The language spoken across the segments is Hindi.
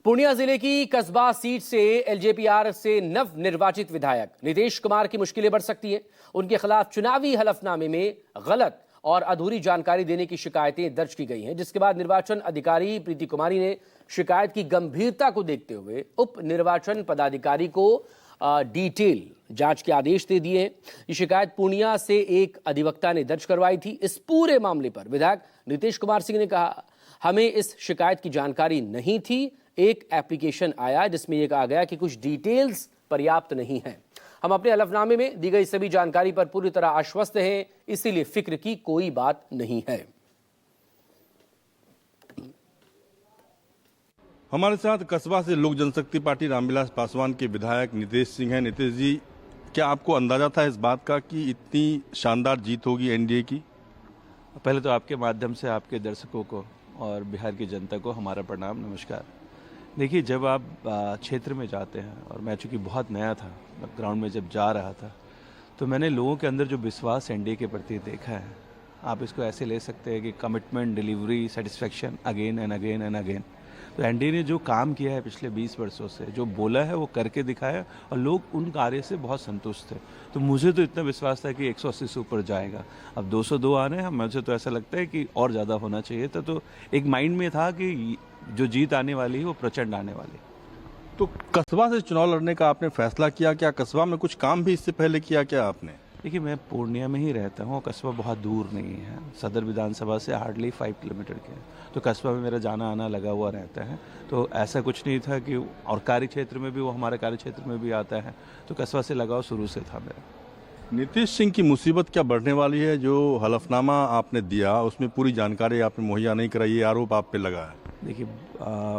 पूर्णिया जिले की कसबा सीट से एलजेपीआर से नव निर्वाचित विधायक नीतीश कुमार की मुश्किलें बढ़ सकती हैं। उनके खिलाफ चुनावी हलफनामे में गलत और अधूरी जानकारी देने की शिकायतें दर्ज की गई हैं, जिसके बाद निर्वाचन अधिकारी प्रीति कुमारी ने शिकायत की गंभीरता को देखते हुए उप निर्वाचन पदाधिकारी को डिटेल जांच के आदेश दे दिए हैं। ये शिकायत पूर्णिया से एक अधिवक्ता ने दर्ज करवाई थी। इस पूरे मामले पर विधायक नीतीश कुमार सिंह ने कहा, हमें इस शिकायत की जानकारी नहीं थी। एक एप्लीकेशन आया जिसमें यह कहा गया कि कुछ डिटेल्स पर्याप्त नहीं हैं। हम अपने हलफनामे में दी गई सभी जानकारी पर पूरी तरह आश्वस्त हैं, इसीलिए फिक्र की कोई बात नहीं है। हमारे साथ कस्बा से लोक जनशक्ति पार्टी रामविलास पासवान के विधायक नीतीश सिंह हैं। नीतीश जी, क्या आपको अंदाजा था इस बात का कि इतनी शानदार जीत होगी एनडीए की? पहले तो आपके माध्यम से आपके दर्शकों को और बिहार की जनता को हमारा प्रणाम, नमस्कार। देखिए, जब आप क्षेत्र में जाते हैं, और मैं चूँकि बहुत नया था, ग्राउंड में जब जा रहा था, तो मैंने लोगों के अंदर जो विश्वास एनडीए के प्रति देखा है, आप इसको ऐसे ले सकते हैं कि commitment, delivery, satisfaction again and again and again. तो एनडीए ने जो काम किया है पिछले 20 वर्षों से, जो बोला है वो करके दिखाया, और लोग उन कार्य से बहुत संतुष्ट थे। तो मुझे तो इतना विश्वास था कि 180 से ऊपर जाएगा। अब 202 आने हैं, मुझे तो ऐसा लगता है कि और ज़्यादा होना चाहिए था। तो एक माइंड में था कि जो जीत आने वाली है वो प्रचंड आने वाली है। तो कस्बा से चुनाव लड़ने का आपने फैसला किया, क्या कस्बा में कुछ काम भी इससे पहले किया क्या आपने? देखिए, मैं पूर्णिया में ही रहता हूँ, कस्बा बहुत दूर नहीं है, सदर विधानसभा से हार्डली 5 किलोमीटर के। तो कस्बा में मेरा जाना आना लगा हुआ रहता है, तो ऐसा कुछ नहीं था कि, और कार्य क्षेत्र में भी वो हमारे कार्य क्षेत्र में भी आता है, तो कस्बा से लगाव शुरू से था मेरा। नीतीश सिंह की मुसीबत क्या बढ़ने वाली है? जो हलफनामा आपने दिया उसमें पूरी जानकारी आपने मुहैया नहीं कराई, ये आरोप आप पे लगा है। देखिए,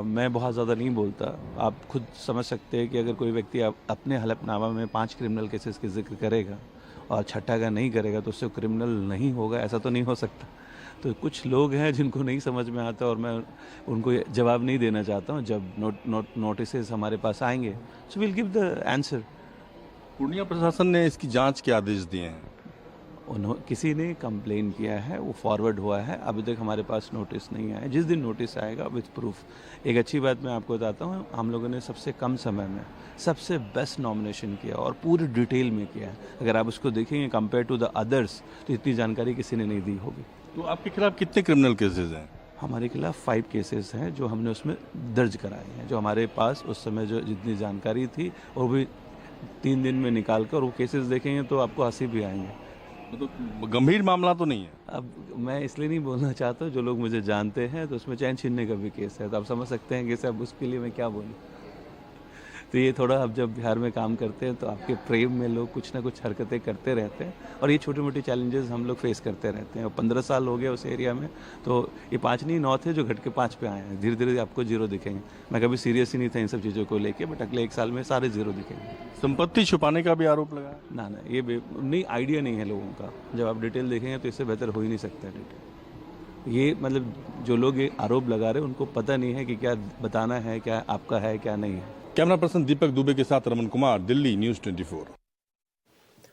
मैं बहुत ज़्यादा नहीं बोलता, आप खुद समझ सकते हैं कि अगर कोई व्यक्ति अपने हलफनामा में 5 क्रिमिनल केसेस के जिक्र करेगा और छठा का नहीं करेगा तो उससे क्रिमिनल नहीं होगा, ऐसा तो नहीं हो सकता। तो कुछ लोग हैं जिनको नहीं समझ में आता, और मैं उनको जवाब नहीं देना चाहता हूँ। जब नोटिस हमारे पास आएंगे, so will give the answer. Purnia प्रशासन ने इसकी जांच के आदेश दिए हैं। किसी ने कंप्लेन किया है, वो फॉरवर्ड हुआ है, अभी तक हमारे पास नोटिस नहीं आया। जिस दिन नोटिस आएगा विथ प्रूफ। एक अच्छी बात मैं आपको बताता हूँ, हम लोगों ने सबसे कम समय में सबसे बेस्ट नॉमिनेशन किया और पूरी डिटेल में किया है। अगर आप उसको देखेंगे कंपेयर टू द अदर्स, तो इतनी जानकारी किसी ने नहीं दी होगी। तो आपके खिलाफ कितने क्रिमिनल केसेस हैं? हमारे खिलाफ 5 केसेस हैं जो हमने उसमें दर्ज कराए हैं, जो हमारे पास उस समय जो जितनी जानकारी थी, वो भी 3 दिन में निकाल कर वो केसेस देखेंगे तो आपको हंसी भी आएंगे। तो गंभीर मामला तो नहीं है? अब मैं इसलिए नहीं बोलना चाहता, जो लोग मुझे जानते हैं, तो उसमें चैन छीनने का भी केस है, तो आप समझ सकते हैं कि अब उसके लिए मैं क्या बोलूँ। तो ये थोड़ा, अब जब बिहार में काम करते हैं तो आपके प्रेम में लोग कुछ ना कुछ हरकतें करते रहते हैं, और ये छोटी मोटी चैलेंजेस हम लोग फेस करते रहते हैं। और 15 साल हो गया उस एरिया में, तो ये 5 नहीं 9 थे जो घट के 5 पे आए हैं। धीरे धीरे आपको 0 दिखेंगे। मैं कभी सीरियस ही नहीं था इन सब चीज़ों को लेके, बट अगले 1 साल में सारे 0 दिखेंगे। संपत्ति छुपाने का भी आरोप लगा? ना, ये नहीं, आइडिया नहीं है लोगों का। जब आप डिटेल देखेंगे तो इससे बेहतर हो ही नहीं सकता डिटेल। ये मतलब जो लोग ये आरोप लगा रहे हैं, उनको पता नहीं है कि क्या बताना है, क्या आपका है, क्या नहीं है। कैमरा पर्सन दीपक दुबे के साथ रमन कुमार, दिल्ली न्यूज़ 24।